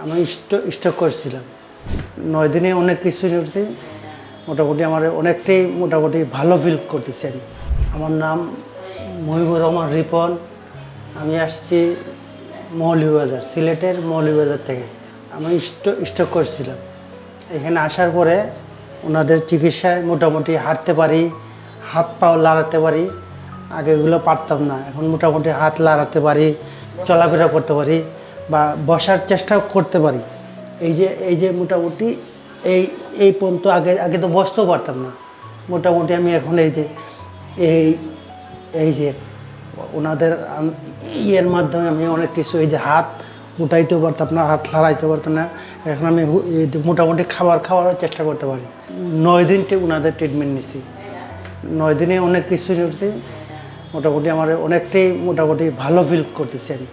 আমি স্ট্রোক করছিলাম 9 দিনে অনেক কিছু করছি। মোটামুটি আমার অনেকটাই ভালো ফিল করতেছি আমি। আমার নাম মহিবুর রহমান রিপন। আমি আসছি মৌলভীবাজার, সিলেটের মৌলভীবাজার থেকে। আমি স্ট্রোক করছিলাম। এখানে আসার পরে ওনাদের চিকিৎসায় মোটামুটি হাঁটতে পারি, হাত পাও লড়াতে পারি। আগে এগুলো পারতাম না, এখন মোটামুটি হাত লড়াতে পারি, চলাফেরা করতে পারি বা বসার চেষ্টাও করতে পারি। এই যে মোটামুটি এই পর্যন্ত আগে তো বসতেও পারতাম না। মোটামুটি আমি এখন এই যে ওনাদের ইয়ের মাধ্যমে আমি অনেক কিছু, এই যে হাত উঠাইতেও পারতাম না, হাত লড়াইতে পারতাম না। এখন আমি মোটামুটি খাওয়ারও চেষ্টা করতে পারি। 9 দিন ওনাদের ট্রিটমেন্ট নিছি। 9 দিনে অনেক কিছু করছি। মোটামুটি আমার অনেকটাই ভালো ফিল করতেছি আমি।